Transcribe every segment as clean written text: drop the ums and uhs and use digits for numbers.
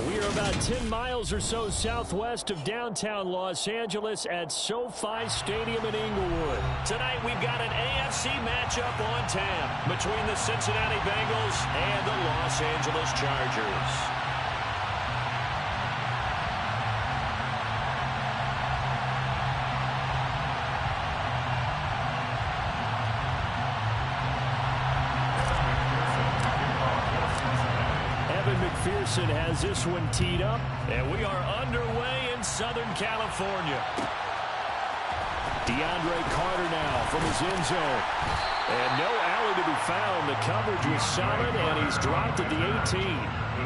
We are about 10 miles or so southwest of downtown Los Angeles at SoFi Stadium in Inglewood. Tonight we've got an AFC matchup on tap between the Cincinnati Bengals and the Los Angeles Chargers. McPherson has this one teed up, and we are underway in Southern California. DeAndre Carter now from his end zone. And no alley to be found. The coverage was solid, and he's dropped at the 18.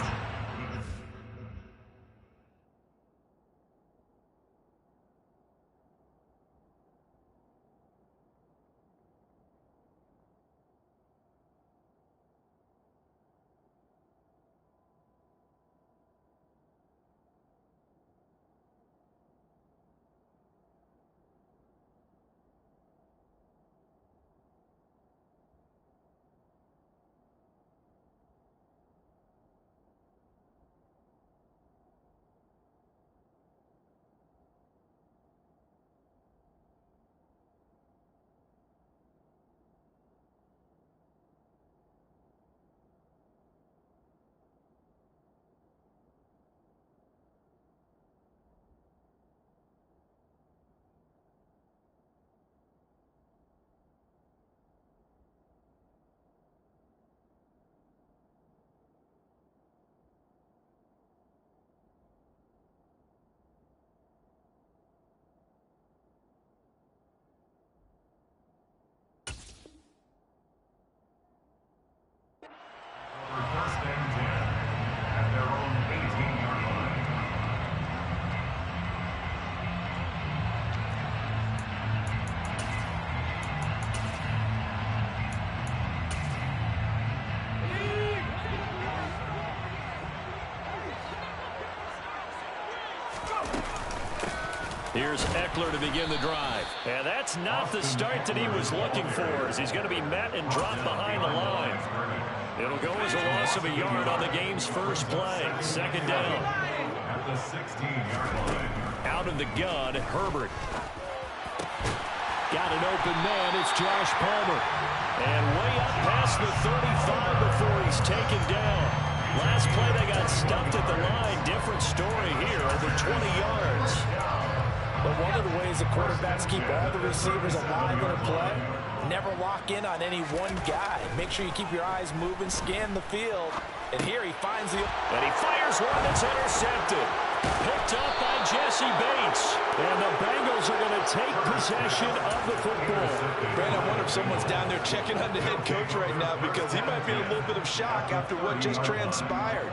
Here's Eckler to begin the drive. And that's not the start that he was looking for, as he's going to be met and dropped behind the line. It'll go as a loss of a yard on the game's first play. Second down. At the 16-yard line. Out of the gun, Herbert. Got an open man. It's Josh Palmer. And way up past the 35 before he's taken down. Last play they got stuffed at the line. Different story here, over 20 yards. But one of the ways the quarterbacks keep all the receivers alive in a play, never lock in on any one guy. Make sure you keep your eyes moving, scan the field. And here he finds the... And he fires one that's intercepted. Picked up by Jesse Bates. And the Bengals are going to take possession of the football. Brandon, I wonder if someone's down there checking on the head coach right now, because he might be in a little bit of shock after what just transpired.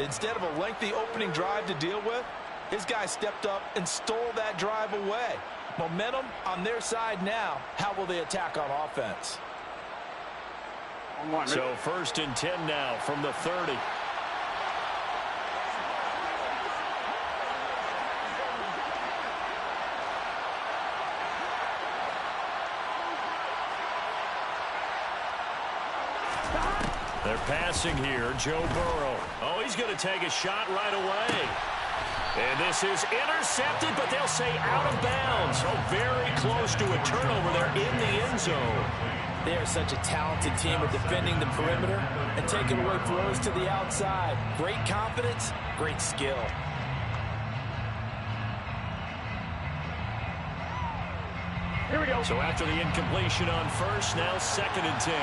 Instead of a lengthy opening drive to deal with, his guy stepped up and stole that drive away. Momentum on their side now. How will they attack on offense? So 1st and 10 now from the 30. They're passing here, Joe Burrow. Oh, he's going to take a shot right away. And this is intercepted, but they'll say out of bounds. Oh, very close to a turnover there in the end zone. They are such a talented team at defending the perimeter and taking away throws to the outside. Great confidence, great skill. Here we go. So after the incompletion on first, now 2nd and 10.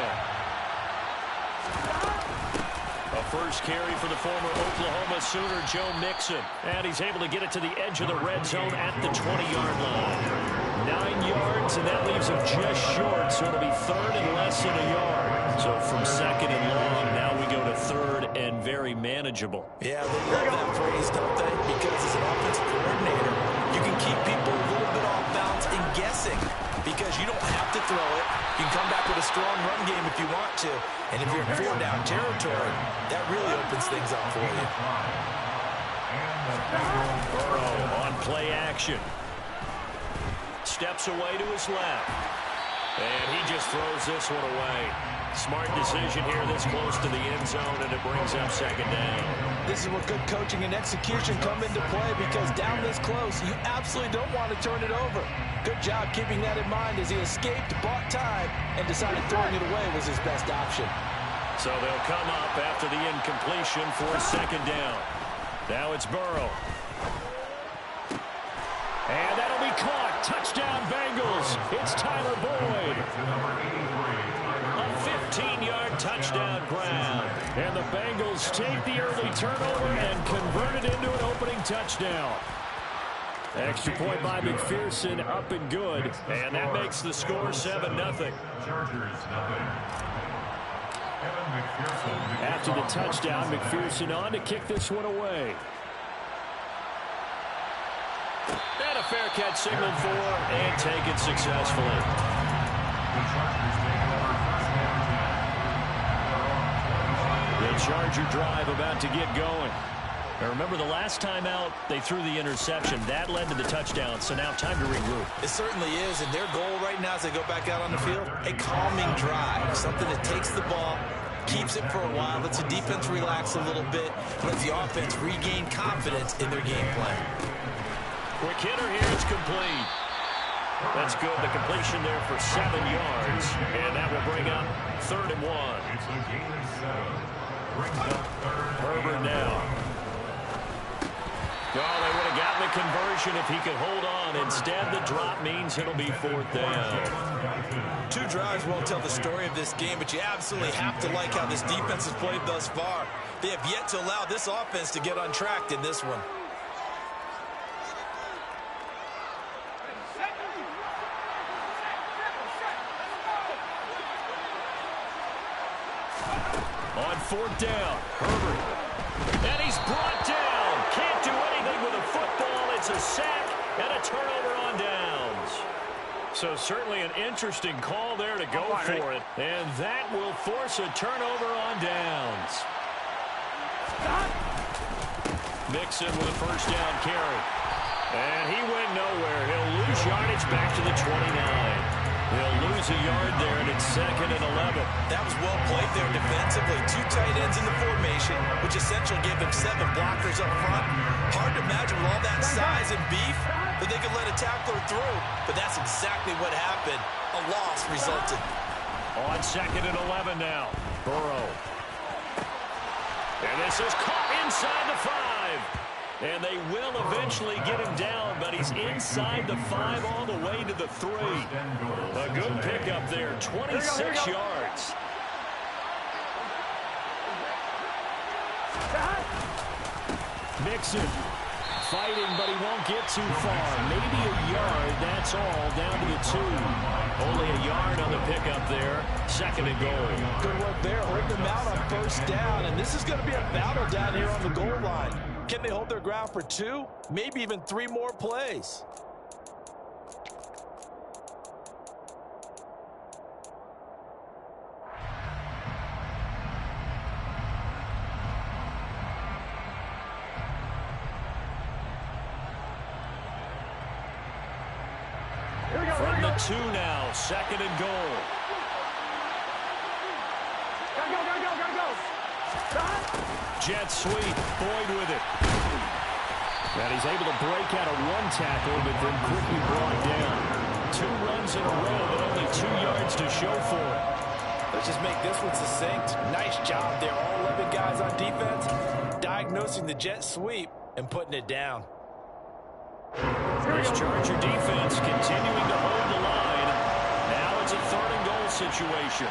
A first carry for the former Oklahoma Sooner, Joe Mixon. And he's able to get it to the edge of the red zone at the 20-yard line. 9 yards, and that leaves him just short, so it'll be 3rd and less than a yard. So from 2nd and long, now we go to 3rd and very manageable. Yeah, they love that phrase, don't they? Because as an offensive coordinator, you can keep people a little bit off balance and guessing, because you don't have to throw it. You can come back with a strong run game if you want to. And if you're in 4-down territory, that really opens things up for you. Burrow on play action. Steps away to his left. And he just throws this one away. Smart decision here this close to the end zone, and it brings up second down. This is where good coaching and execution come into play, because down this close, you absolutely don't want to turn it over. Good job keeping that in mind as he escaped, bought time, and decided throwing it away was his best option. So they'll come up after the incompletion for second down. Now it's Burrow. And that'll be caught. Touchdown, Bengals. It's Tyler Boyd. A 15-yard touchdown grab. And the Bengals take the early turnover and convert it into an opening touchdown. Extra point by McPherson, up and good. And that makes the score 7-0. After the touchdown, McPherson on to kick this one away. And a fair catch signaled for and taken successfully. The Charger drive about to get going. Now remember, the last time out, they threw the interception. That led to the touchdown, so now time to regroup. It certainly is, and their goal right now as they go back out on the field, a calming drive, something that takes the ball, keeps it for a while, lets the defense relax a little bit, lets the offense regain confidence in their game plan. Quick hitter here, it's complete. That's good, the completion there for 7 yards, and that will bring up 3rd and 1. It's a game of 7. Brings up 3rd. Herbert now. Oh, they would have gotten the conversion if he could hold on. Instead, the drop means it'll be 4th down. 2 drives won't tell the story of this game, but you absolutely have to like how this defense has played thus far. They have yet to allow this offense to get untracked in this one. On 4th down, Herbert. And he's brought down. Can't do anything with a football. It's a sack and a turnover on downs. So certainly an interesting call there to go for it. And that will force a turnover on downs. Mixon with a 1st down carry. And he went nowhere. He'll lose yardage back to the 29. They'll lose a yard there, and it's 2nd and 11. That was well played there defensively. 2 tight ends in the formation, which essentially gave them 7 blockers up front. Hard to imagine with all that size and beef that they could let a tackler through, but that's exactly what happened. A loss resulted. On 2nd and 11 now, Burrow. And this is caught inside the 5. And they will eventually get him down, but he's inside the 5 all the way to the 3. A good pickup there, 26 yards. Mixon fighting, but he won't get too far. Maybe a yard, that's all, down to the 2. Only a yard on the pickup there. 2nd and goal. Good work there, hold them out on 1st down, and this is going to be a battle down here on the goal line. Can they hold their ground for 2, maybe even 3 more plays? From the 2 now, 2nd and goal. Jet sweep, Boyd with it. And he's able to break out of 1 tackle, but then quickly brought down. 2 runs in a row, but only 2 yards to show for it. Let's just make this one succinct. Nice job there. All 11 guys on defense diagnosing the jet sweep and putting it down. This Charger defense continuing to hold the line. Now it's a 3rd and goal situation.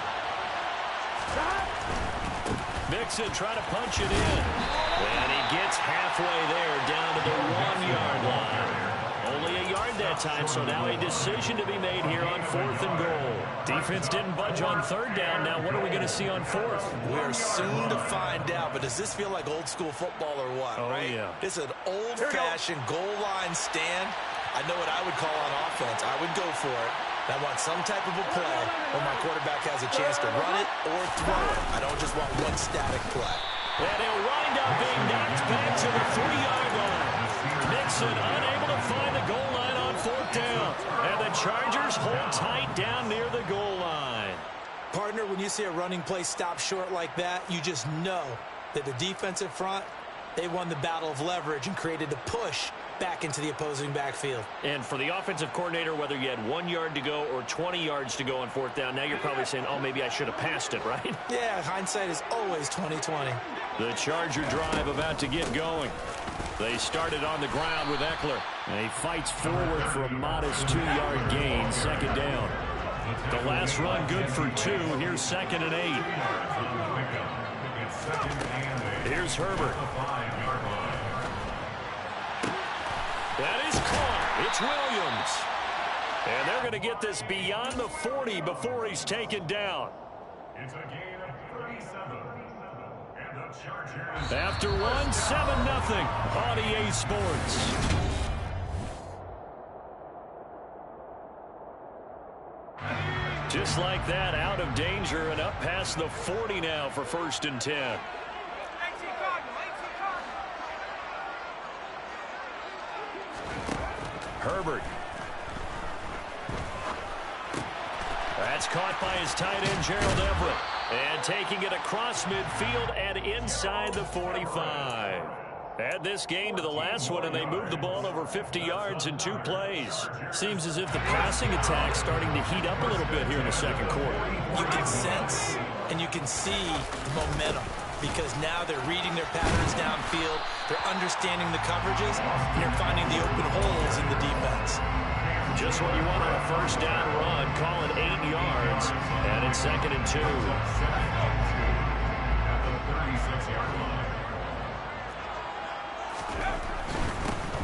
Mixon trying to punch it in. And he gets halfway there down to the 1-yard line. Only a yard that time, so now a decision to be made here on 4th and goal. Defense didn't budge on 3rd down. Now what are we going to see on 4th? We're soon to find out, but does this feel like old school football or what, right? Yeah. It's an old-fashioned goal line stand. I know what I would call on offense. I would go for it. I want some type of a play where my quarterback has a chance to run it or throw it. I don't just want one static play. And he'll wind up being knocked back to the 3-yard line. Mixon unable to find the goal line on 4th down. And the Chargers hold tight down near the goal line. Partner, when you see a running play stop short like that, you just know that the defensive front, they won the battle of leverage and created a push back into the opposing backfield. And for the offensive coordinator, whether you had 1 yard to go or 20 yards to go on 4th down, now you're probably saying, oh, maybe I should have passed it, right? Yeah, hindsight is always 20/20. The Charger drive about to get going. They started on the ground with Eckler. And he fights forward for a modest 2-yard gain, 2nd down. The last run good for 2. Here's 2nd and 8. Here's Herbert. That is caught. It's Williams. And they're going to get this beyond the 40 before he's taken down. It's a gain of 37. And the Chargers. After 7-0 on EA Sports. Just like that, out of danger and up past the 40 now for 1st and 10. Herbert. That's caught by his tight end, Gerald Everett. And taking it across midfield and inside the 45. Add this game to the last one, and they moved the ball over 50 yards in 2 plays. Seems as if the passing attack's starting to heat up a little bit here in the 2nd quarter. You can sense and you can see the momentum because now they're reading their patterns downfield, they're understanding the coverages, and they're finding the open holes in the defense. Just what you want on a 1st down run. Call it 8 yards, and it's 2nd and 2.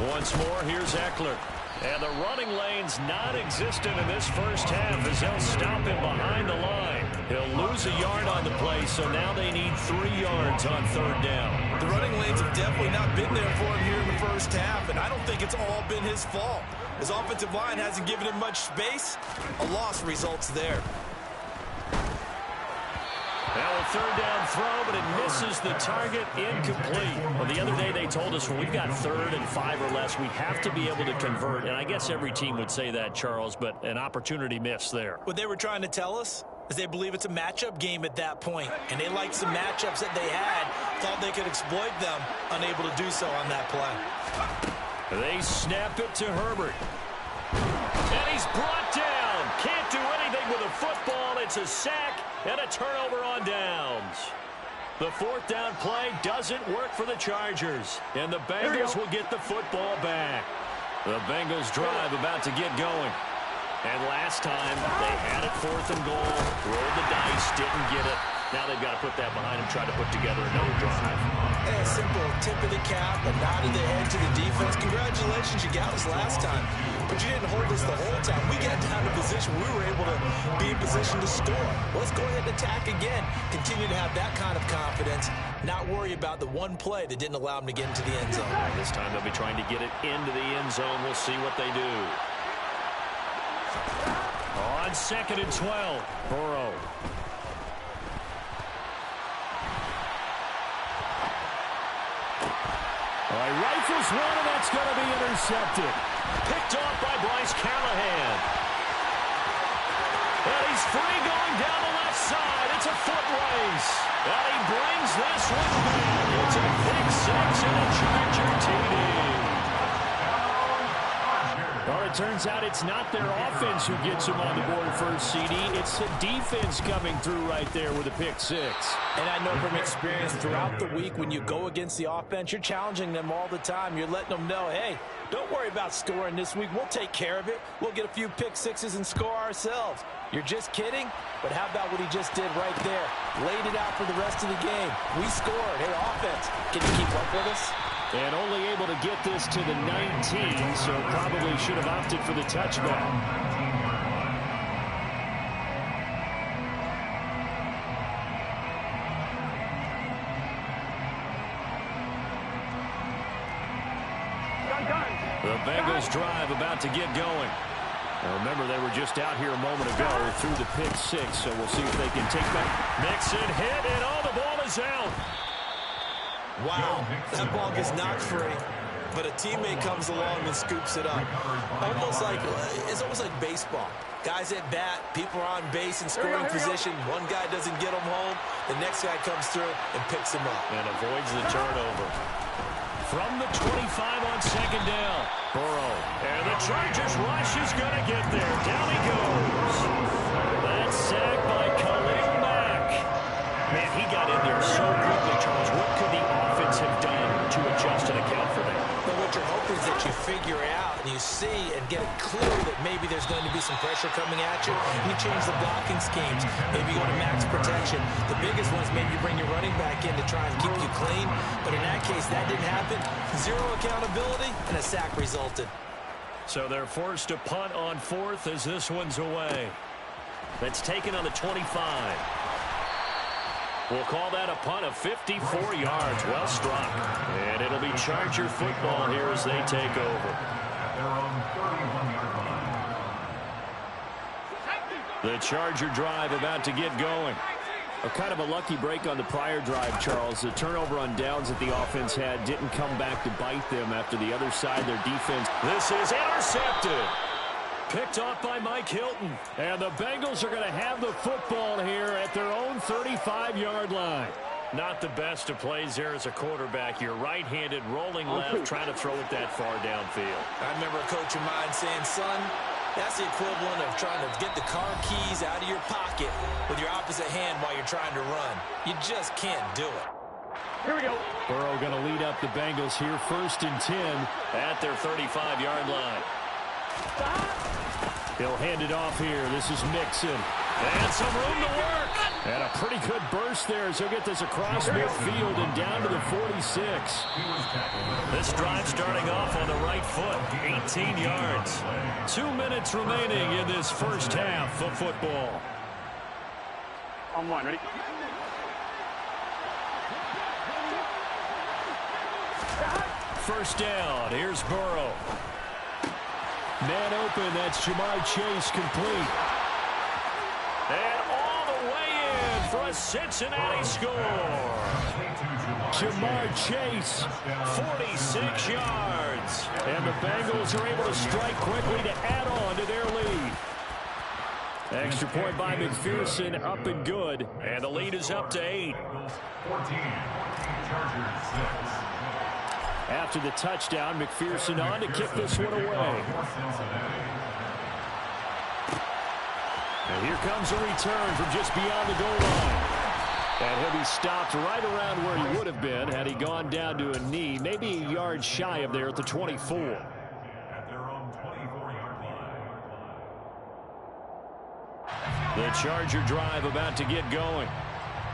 Once more, here's Eckler. And the running lane's non-existent in this 1st half as they'll stop him behind the line. He'll lose a yard on the play, so now they need 3 yards on 3rd down. The running lanes have definitely not been there for him here in the 1st half, and I don't think it's all been his fault. His offensive line hasn't given him much space. A loss results there. Now a 3rd down throw, but it misses the target, incomplete. Well, the other day they told us when we've got 3rd and 5 or less, we have to be able to convert. And I guess every team would say that, Charles, but an opportunity missed there. What they were trying to tell us is they believe it's a matchup game at that point. And they liked some matchups that they had, thought they could exploit them, unable to do so on that play. They snap it to Herbert. And he's brought down. Can't do anything with a football. It's a sack and a turnover on downs. The 4th down play doesn't work for the Chargers. And the Bengals will get the football back. The Bengals drive about to get going. And last time they had it 4th and goal. Rolled the dice, didn't get it. Now they've got to put that behind them, try to put together another drive. A simple tip of the cap, a nod of the head to the defense. Congratulations, you got us last time. But you didn't hold us the whole time. We got down to position. We were able to be in position to score. Let's go ahead and attack again. Continue to have that kind of confidence. Not worry about the one play that didn't allow them to get into the end zone. This time they'll be trying to get it into the end zone. We'll see what they do. On 2nd and 12, Burrow. Rifles one, and that's going to be intercepted. Picked off by Bryce Callahan. And he's free going down the left side. It's a foot race. And he brings this one back. It's a pick 6 and a Charger TD. Well, it turns out it's not their offense who gets them on the board first, CD. It's the defense coming through right there with a pick 6. And I know from experience throughout the week when you go against the offense, you're challenging them all the time. You're letting them know, hey, don't worry about scoring this week. We'll take care of it. We'll get a few pick 6s and score ourselves. You're just kidding? But how about what he just did right there? Laid it out for the rest of the game. We scored. Hey, offense, can you keep up with us? And only able to get this to the 19, so probably should have opted for the touchback. The Bengals drive about to get going. Now remember, they were just out here a moment ago through the pick 6, so we'll see if they can take back. Mixon hit, and the ball is out. Wow, that ball gets knocked free. but a teammate comes along and scoops it up. It's almost like baseball. Guys at bat, people are on base in scoring position. One guy doesn't get him home. The next guy comes through and picks him up. And avoids the turnover. From the 25 on second down, Burrow. And the Chargers rush is going to get there. Down he goes. That's sacked by Khalil Mack. Man, he got in there so quickly, Charles. What could the offense have done to adjust and account for that? But what you're hoping is that you figure out and you see and get a clue that maybe there's going to be some pressure coming at you. You change the blocking schemes. Maybe you go to max protection. The biggest one is maybe you bring your running back in to try and keep you clean. But in that case, that didn't happen. Zero accountability, and a sack resulted. So they're forced to punt on fourth as this one's away. That's taken on the 25. We'll call that a punt of 54 yards. Well struck. And it'll be Charger football here as they take over. At their own 31-yard line. The Charger drive about to get going. Kind of a lucky break on the prior drive, Charles. The turnover on downs that the offense had didn't come back to bite them after the other side, their defense. This is intercepted. Picked off by Mike Hilton. And the Bengals are going to have the football here at their own 35-yard line. Not the best of plays there as a quarterback. You're right-handed, rolling left, trying to throw it that far downfield. I remember a coach of mine saying, son, that's the equivalent of trying to get the car keys out of your pocket with your opposite hand while you're trying to run. You just can't do it. Here we go. Burrow going to lead up the Bengals here, 1st and 10 at their 35-yard line. He'll hand it off here. This is Mixon. And some room to work. And a pretty good burst there as he'll get this across midfield and down to the 46. This drive starting off on the right foot. 18 yards. 2 minutes remaining in this first half of football. On one, ready? First down. Here's Burrow. Man open, that's Jamar Chase complete. And all the way in for a Cincinnati score. Jamar Chase, 46 yards. And the Bengals are able to strike quickly to add on to their lead. Extra point by McPherson, up and good. And the lead is up to 8. 14, Chargers 6. After the touchdown, McPherson on to kick this one away. And here comes a return from just beyond the goal line. And he'll be stopped right around where he would have been had he gone down to a knee, maybe a yard shy of there at the 24. At their own 24-yard line. The Charger drive about to get going.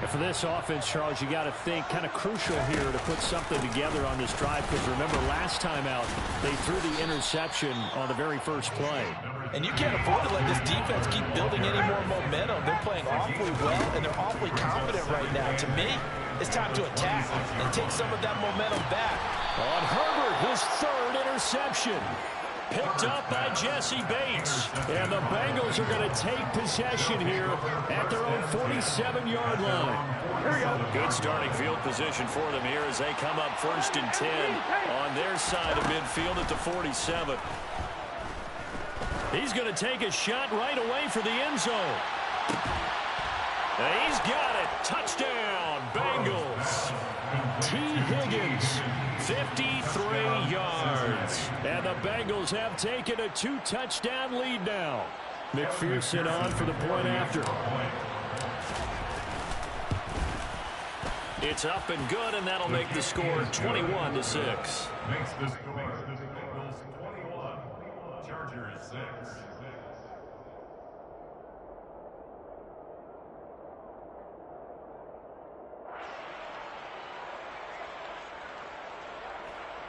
And for this offense, Charles, you got to think kind of crucial here to put something together on this drive, because remember last time out they threw the interception on the very first play. And you can't afford to let this defense keep building any more momentum. They're playing awfully well, and they're awfully confident right now. To me, it's time to attack and take some of that momentum back. On Herbert, his 3rd interception. Picked up by Jesse Bates. And the Bengals are going to take possession here at their own 47-yard line. Here we go. Good starting field position for them here as they come up 1st and 10 on their side of midfield at the 47. He's going to take a shot right away for the end zone. And he's got it. Touchdown, Bengals. T. Higgins, 53 yards. And the Bengals have taken a 2-touchdown lead now. McPherson on for the point after. It's up and good, and that'll make the score 21-6. Makes the score Bengals 21, Chargers 6.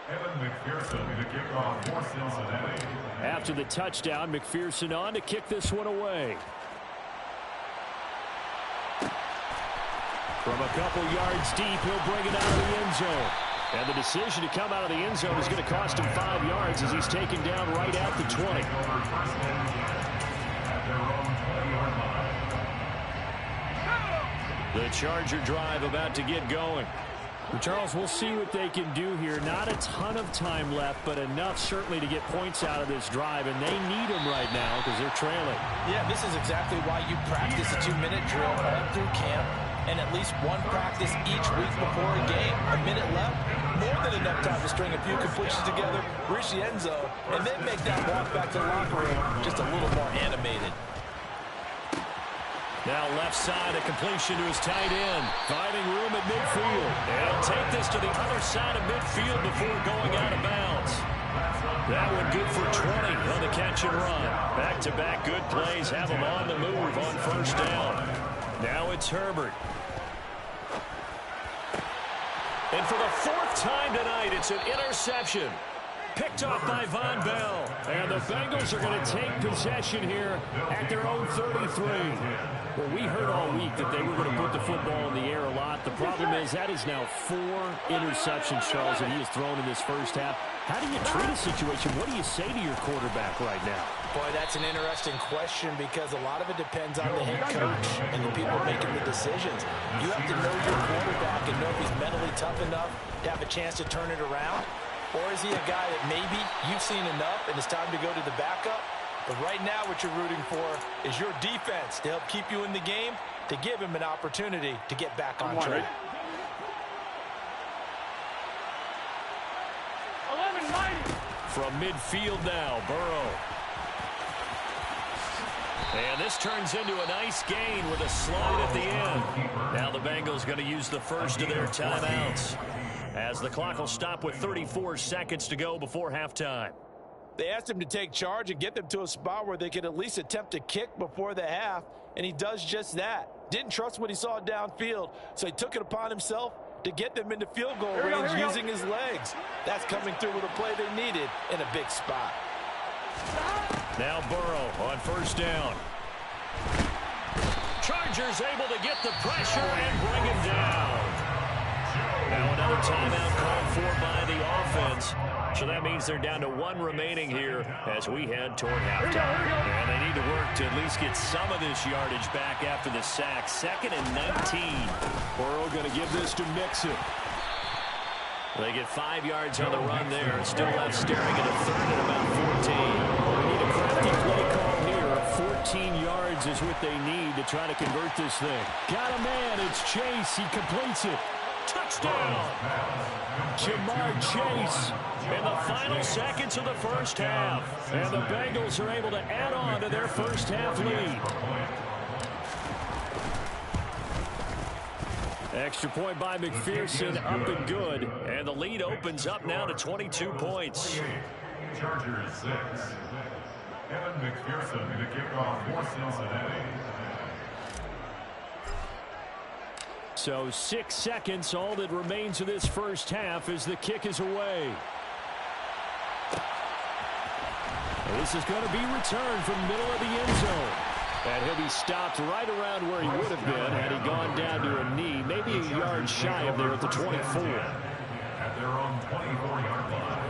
Evan McPherson, the kickoff for Cincinnati. After the touchdown, McPherson on to kick this one away. From a couple yards deep, he'll bring it out of the end zone. And the decision to come out of the end zone is going to cost him 5 yards as he's taken down right at the 20. The Charger drive about to get going. Charles, we'll see what they can do here. Not a ton of time left, but enough certainly to get points out of this drive, and they need them right now because they're trailing. Yeah, this is exactly why you practice a 2-minute drill all through camp and at least one practice each week before a game. A minute left, more than enough time to string a few completions together, reach the end zone, and then make that walk back to the locker room just a little more animated. Now left side, a completion to his tight end. Finding room at midfield. And he'll take this to the other side of midfield before going out of bounds. That one good for 20 on the catch and run. Back-to-back good plays have him on the move on first down. Now it's Herbert. And for the fourth time tonight, it's an interception. Picked off by Von Bell. And the Bengals are going to take possession here at their own 33. Well, we heard all week that they were going to put the football in the air a lot. The problem is that is now 4 interceptions, Charles, that he has thrown in this first half. How do you treat a situation? What do you say to your quarterback right now? Boy, that's an interesting question because a lot of it depends on the head coach and the people making the decisions. You have to know your quarterback and know if he's mentally tough enough to have a chance to turn it around. Or is he a guy that maybe you've seen enough and it's time to go to the backup? But right now what you're rooting for is your defense to help keep you in the game, to give him an opportunity to get back on track. From midfield now, Burrow. And this turns into a nice gain with a slide at the end. Now the Bengals going to use the first of their timeouts, as the clock will stop with 34 seconds to go before halftime. They asked him to take charge and get them to a spot where they could at least attempt to kick before the half, and he does just that. Didn't trust what he saw downfield, so he took it upon himself to get them into field goal range using his legs. That's coming through with a play they needed in a big spot. Now Burrow on first down. Chargers able to get the pressure and bring him down. Now another timeout called for by the offense. So that means they're down to 1 remaining here as we head toward halftime. And they need to work to at least get some of this yardage back after the sack. 2nd and 19. Burrow going to give this to Mixon. They get 5 yards on the run there. Still left staring at a 3rd and about 14. We need a crafty play call here. 14 yards is what they need to try to convert this thing. Got a man. It's Chase. He completes it. Touchdown! Jamar Chase. In the final seconds of the first half. And the Bengals are able to add on to their first half lead. Extra point by McPherson, up and good. And the lead opens up now to 22 points. Chargers 6. Kevin McPherson to kick off for Cincinnati. So 6 seconds, all that remains of this first half as the kick is away. This is going to be returned from the middle of the end zone. And he'll be stopped right around where he would have been had he gone down to a knee, maybe a yard shy of there at the 24. At their own 24-yard line.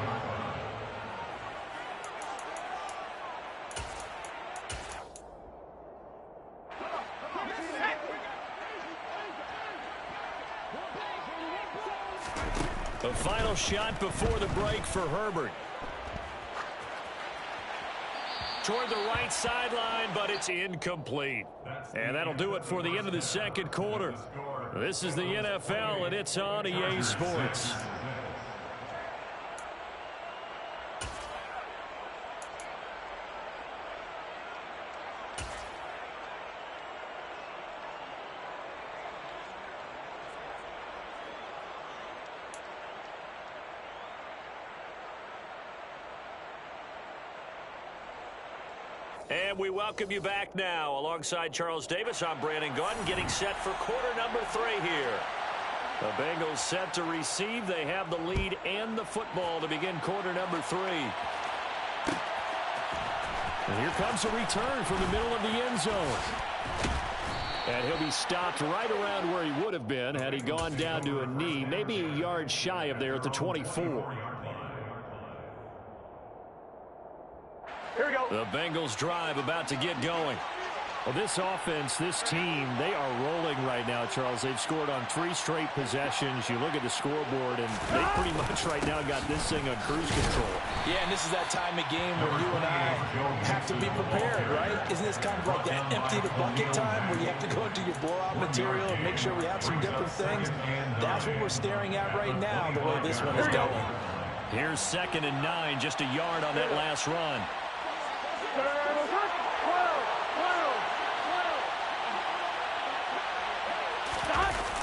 The final shot before the break for Herbert. Toward the right sideline, but it's incomplete. And that'll do it for the end of the second quarter. This is the NFL, and it's on EA Sports. And we welcome you back now. Alongside Charles Davis, I'm Brandon Gaudin, getting set for quarter number 3 here. The Bengals set to receive. They have the lead and the football to begin quarter number 3. And here comes a return from the middle of the end zone. And he'll be stopped right around where he would have been had he gone down to a knee, maybe a yard shy of there at the 24. Here we go. The Bengals drive about to get going. Well, this offense, this team, they are rolling right now, Charles. They've scored on 3 straight possessions. You look at the scoreboard, and they pretty much right now got this thing on cruise control. Yeah, and this is that time of game where you and I have to be prepared, right? Isn't this kind of like that empty the bucket time where you have to go into your blowout material and make sure we have some different things? That's what we're staring at right now, the way this one is going. Here's 2nd and 9, just a yard on that last run.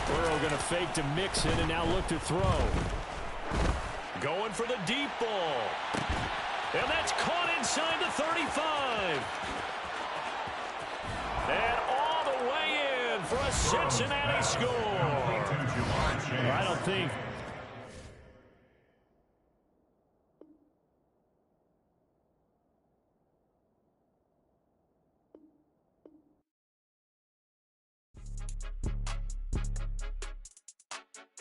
Burrow going to fake to Mixon and now look to throw. Going for the deep ball. And that's caught inside the 35. And all the way in for a Cincinnati score. I don't think